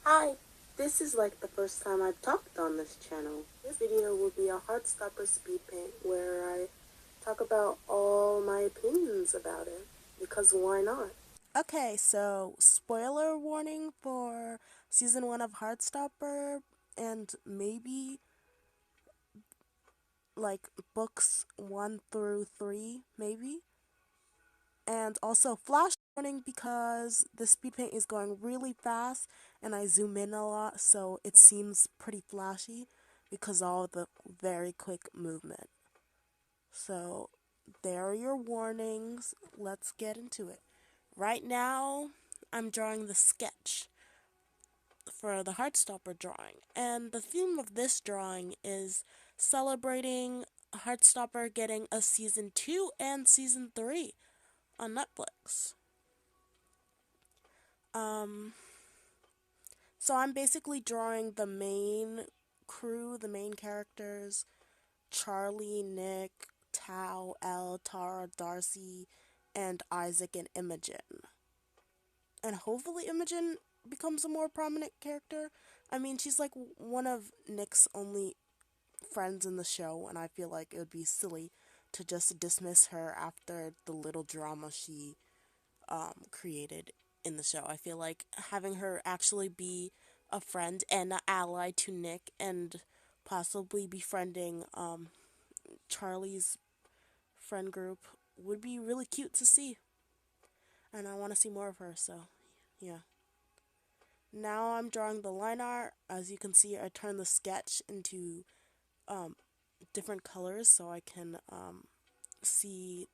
Hi, this is like the first time I've talked on this channel. This video will be a Heartstopper speed paint where I talk about all my opinions about it, because why not? Okay, so spoiler warning for season 1 of Heartstopper and maybe like books 1 through 3, maybe. And also flash warning because the speed paint is going really fast and I zoom in a lot, so it seems pretty flashy because all the very quick movement. So there are your warnings. Let's get into it. Right now, I'm drawing the sketch for the Heartstopper drawing, and the theme of this drawing is celebrating Heartstopper getting a season 2 and season 3 on Netflix. Um, so I'm basically drawing the main crew, the main characters, Charlie, Nick, Tao, Elle, Tara, Darcy, and Isaac and Imogen. And hopefully Imogen becomes a more prominent character. I mean, she's like one of Nick's only friends in the show, and I feel like it would be silly to just dismiss her after the little drama she created in the show. I feel like having her actually be a friend and an ally to Nick and possibly befriending Charlie's friend group would be really cute to see. And I want to see more of her, so yeah. Now I'm drawing the line art. As you can see, I turned the sketch into um, different colors so I can see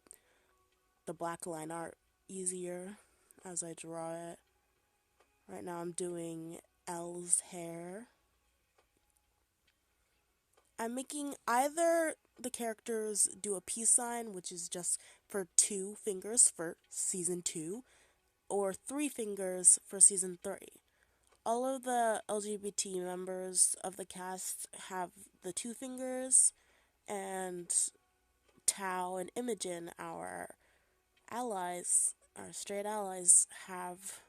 the black line art easier as I draw it. Right now I'm doing Elle's hair. I'm making either the characters do a peace sign, which is just for 2 fingers for season 2, or 3 fingers for season 3. All of the LGBT members of the cast have the 2 fingers, and Tao and Imogen, our allies, our straight allies, have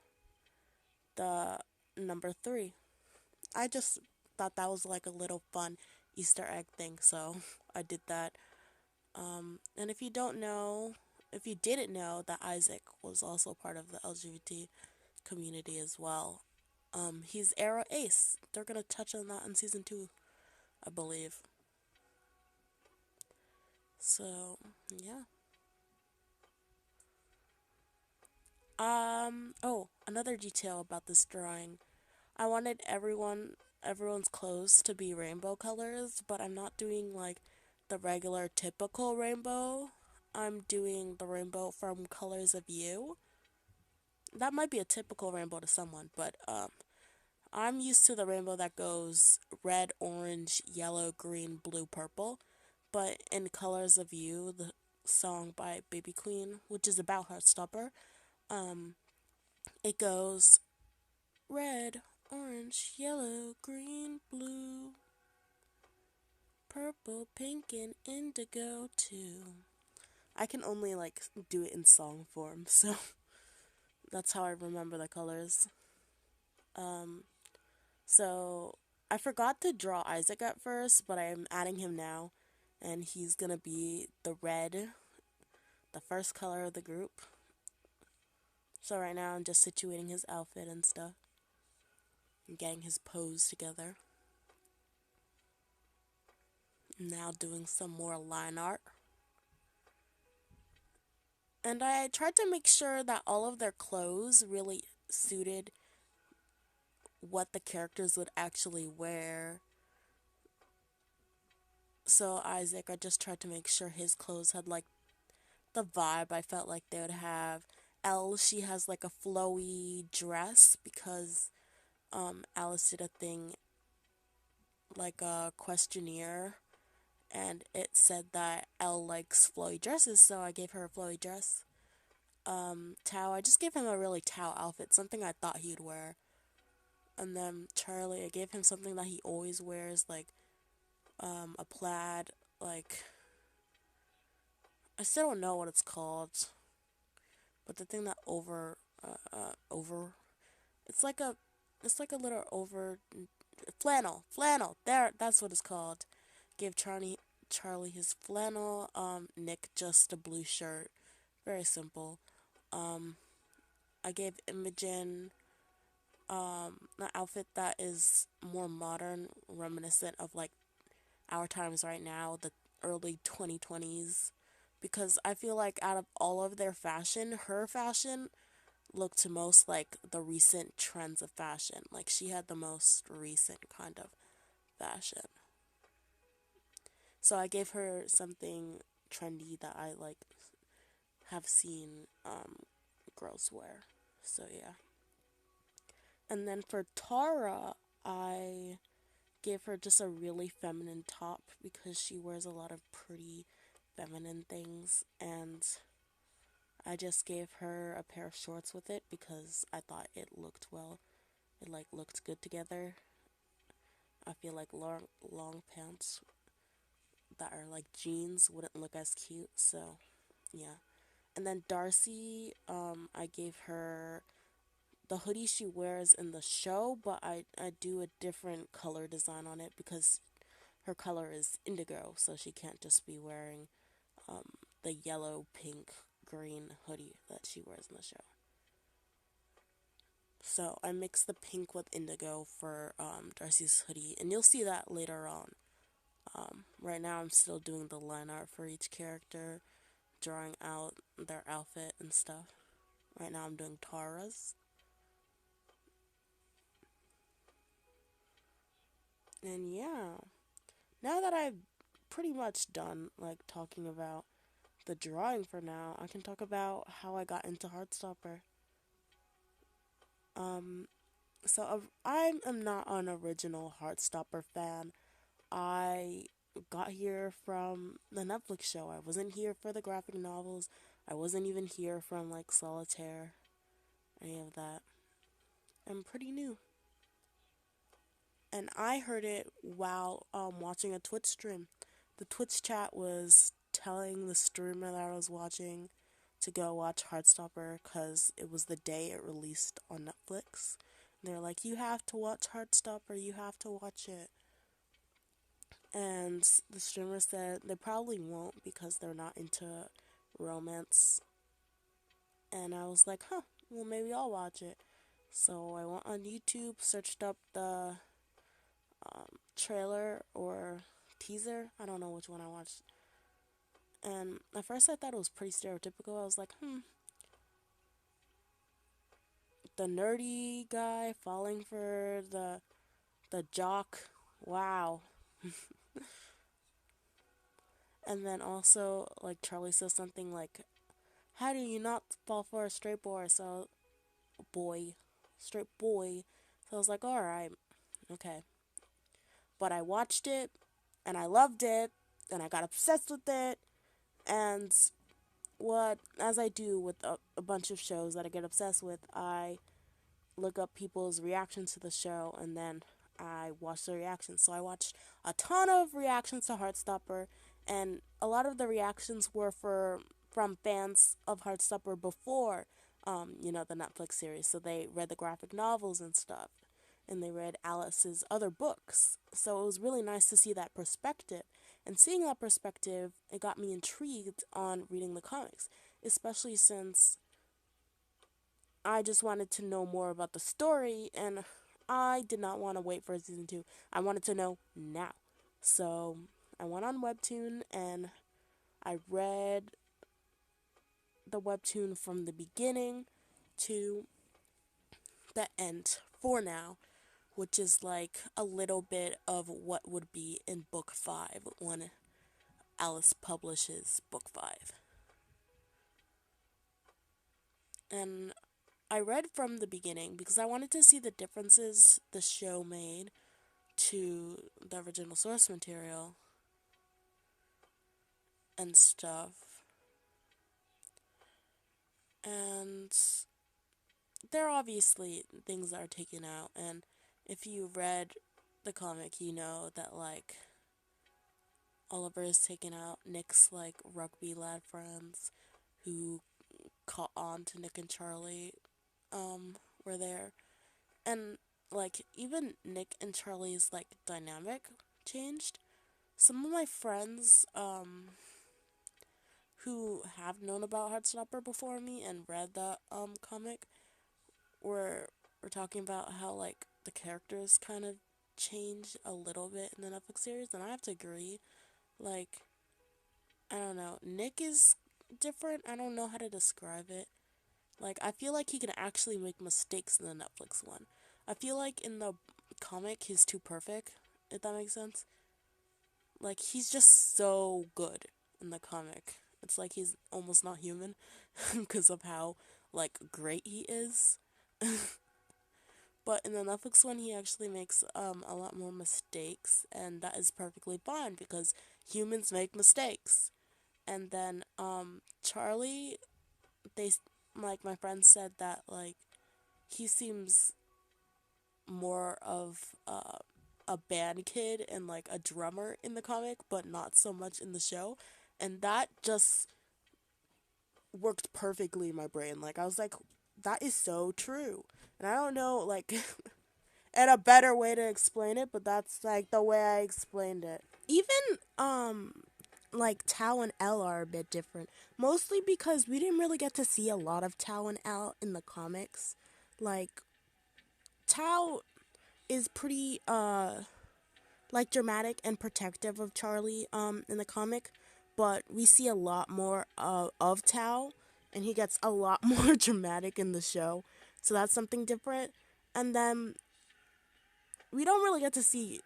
the number 3. I just thought that was like a little fun Easter egg thing, so I did that. And if you didn't know that Isaac was also part of the LGBT community as well, he's Arrow Ace. They're gonna touch on that in season 2, I believe. So yeah. Oh, another detail about this drawing. I wanted everyone's clothes to be rainbow colors, but I'm not doing like the regular typical rainbow. I'm doing the rainbow from Colors of You. That might be a typical rainbow to someone, but I'm used to the rainbow that goes red, orange, yellow, green, blue, purple. But in Colors of You, the song by Baby Queen, which is about Heartstopper, um, it goes red, orange, yellow, green, blue, purple, pink, and indigo too. I can only like do it in song form, so that's how I remember the colors. Um, so I forgot to draw Isaac at first, but I'm adding him now, and he's gonna be the red, the first color of the group. So right now I'm just situating his outfit and stuff, and getting his pose together. Now doing some more line art. And I tried to make sure that all of their clothes really suited what the characters would actually wear. So Isaac, I just tried to make sure his clothes had like the vibe I felt like they would have. Elle, she has like a flowy dress because Alice did a thing like a questionnaire and it said that Elle likes flowy dresses, so I gave her a flowy dress. Tao, I just gave him a really Tao outfit, something I thought he'd wear. And then Charlie, I gave him something that he always wears, like a plaid, like I still don't know what it's called, but the thing that over, it's like a It's like a little over flannel. There, that's what it's called. Gave Charlie his flannel. Nick just a blue shirt. Very simple. Um, I gave Imogen an outfit that is more modern, reminiscent of like our times right now, the early 2020s. Because I feel like out of all of their fashion, her fashion looked most like the recent trends of fashion. Like she had the most recent kind of fashion. So I gave her something trendy that I like have seen girls wear. So yeah. And then for Tara, I gave her just a really feminine top because she wears a lot of pretty feminine things, and I just gave her a pair of shorts with it because I thought it looked well. It like looked good together. I feel like long pants that are like jeans wouldn't look as cute, so yeah. And then Darcy, I gave her the hoodie she wears in the show, but I do a different color design on it because her color is indigo, so she can't just be wearing the yellow, pink, green hoodie that she wears in the show. So I mixed the pink with indigo for Darcy's hoodie, and you'll see that later on. Right now, I'm still doing the line art for each character, drawing out their outfit and stuff. Right now, I'm doing Tara's. And yeah, now that I've pretty much done like talking about the drawing for now, I can talk about how I got into Heartstopper. Um, I am not an original Heartstopper fan. I got here from the Netflix show. I wasn't here for the graphic novels. I wasn't even here from like Solitaire, any of that. I'm pretty new. And I heard it while watching a Twitch stream. The Twitch chat was telling the streamer that I was watching to go watch Heartstopper because it was the day it released on Netflix. And they're like, you have to watch Heartstopper, you have to watch it. And the streamer said they probably won't because they're not into romance. And I was like, huh, well, maybe I'll watch it. So I went on YouTube, searched up the trailer or teaser. I don't know which one I watched. And at first I thought it was pretty stereotypical. I was like, the nerdy guy falling for the jock. Wow. And then also like Charlie says something like, "How do you not fall for a straight boy?" So boy, straight boy. So I was like, "All right, okay." But I watched it and I loved it and I got obsessed with it. And what, as I do with a bunch of shows that I get obsessed with, I look up people's reactions to the show and then I watch the reactions. So I watched a ton of reactions to Heartstopper, and a lot of the reactions were from fans of Heartstopper before, the Netflix series. So they read the graphic novels and stuff, and they read Alice's other books. So it was really nice to see that perspective. And seeing that perspective, it got me intrigued on reading the comics, especially since I just wanted to know more about the story, and I did not want to wait for season 2. I wanted to know now. So I went on Webtoon and I read the Webtoon from the beginning to the end for now, which is like a little bit of what would be in book 5 when Alice publishes book 5. And I read from the beginning because I wanted to see the differences the show made to the original source material and stuff. And there are obviously things that are taken out, and if you read the comic, you know that like Oliver is taken out. Nick's like rugby lad friends who caught on to Nick and Charlie were there. And like even Nick and Charlie's like dynamic changed. Some of my friends who have known about Heartstopper before me and read the comic were were talking about how like the characters kind of change a little bit in the Netflix series, and I have to agree. Like, I don't know, Nick is different. I don't know how to describe it. Like, I feel like he can actually make mistakes in the Netflix one. I feel like in the comic he's too perfect, if that makes sense. Like, he's just so good in the comic. It's like he's almost not human because of how like great he is. But in the Netflix one, he actually makes a lot more mistakes, and that is perfectly fine because humans make mistakes. And then Charlie, they like my friend said that like he seems more of a band kid and like a drummer in the comic, but not so much in the show, and that just worked perfectly in my brain. Like I was like, that is so true, and I don't know like and a better way to explain it, but that's like the way I explained it. Even like Tao and Elle are a bit different. Mostly because we didn't really get to see a lot of Tao and Elle in the comics. Like Tao is pretty like dramatic and protective of Charlie in the comic, but we see a lot more of Tao, and he gets a lot more dramatic in the show. So that's something different. And then we don't really get to see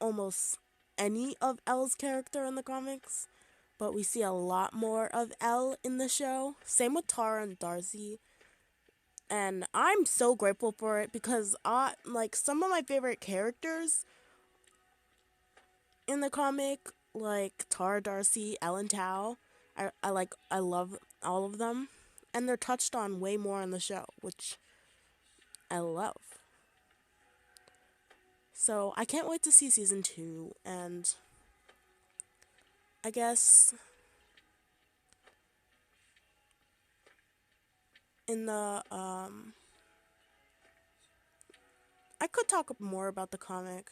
almost any of Elle's character in the comics, but we see a lot more of Elle in the show. Same with Tara and Darcy. And I'm so grateful for it because I like some of my favorite characters in the comic, like Tara, Darcy, Ellen Tao. I love all of them. And they're touched on way more in the show, which I love. So I can't wait to see season 2, and I guess in the I could talk more about the comic,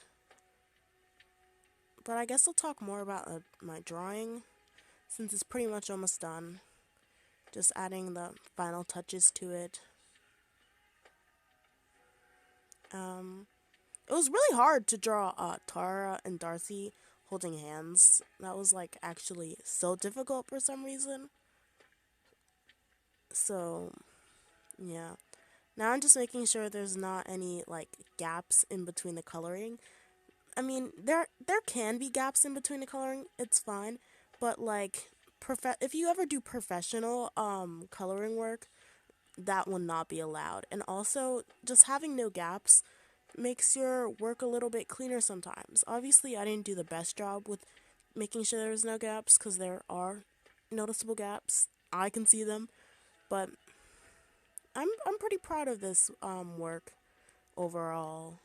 but I guess I'll talk more about my drawing since it's pretty much almost done. Just adding the final touches to it. Um, it was really hard to draw Tara and Darcy holding hands. That was like actually so difficult for some reason. So yeah. Now I'm just making sure there's not any like gaps in between the coloring. I mean, there can be gaps in between the coloring. It's fine, but like if you ever do professional coloring work, that will not be allowed. And also, just having no gaps makes your work a little bit cleaner sometimes. Obviously, I didn't do the best job with making sure there was no gaps because there are noticeable gaps. I can see them, but I'm pretty proud of this work overall.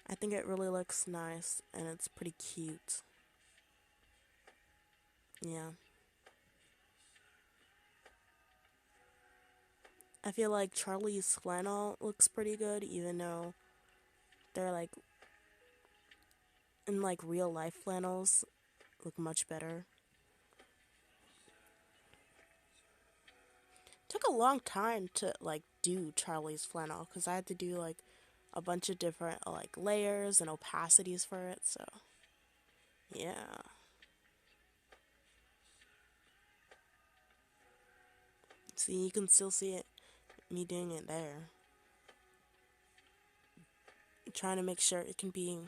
I think it really looks nice and it's pretty cute. Yeah. I feel like Charlie's flannel looks pretty good, even though they're like in like real life flannels look much better. Took a long time to like do Charlie's flannel because I had to do like a bunch of different like layers and opacities for it. So yeah, see you can still see it me doing it there. Trying to make sure it can be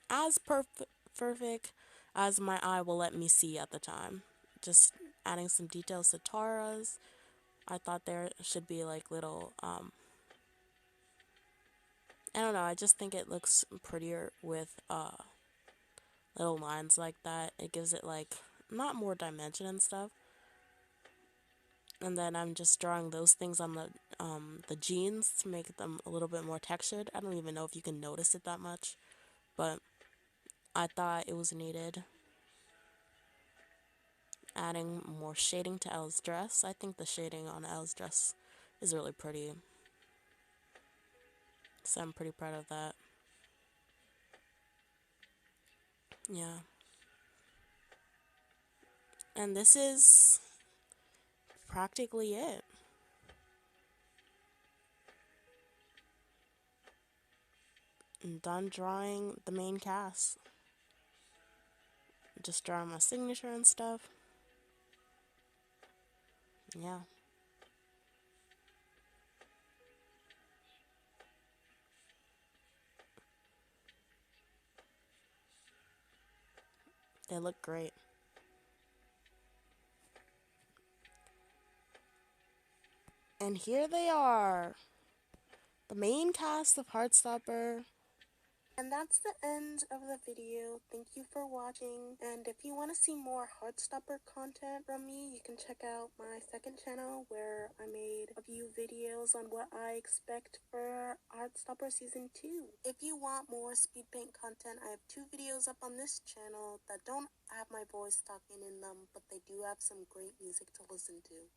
as perfect as my eye will let me see at the time. Just adding some details to Tara's. I thought there should be like little I don't know, I just think it looks prettier with little lines like that. It gives it like not more dimension and stuff. And then I'm just drawing those things on the jeans to make them a little bit more textured. I don't even know if you can notice it that much, but I thought it was needed. Adding more shading to Elle's dress. I think the shading on Elle's dress is really pretty. So I'm pretty proud of that. Yeah. And this is practically it. I'm done drawing the main cast. Just drawing my signature and stuff. Yeah. They look great. And here they are. The main cast of Heartstopper. And that's the end of the video. Thank you for watching. And if you want to see more Heartstopper content from me, you can check out my second channel where I made a few videos on what I expect for Heartstopper Season 2. If you want more speed paint content, I have 2 videos up on this channel that don't have my voice talking in them, but they do have some great music to listen to.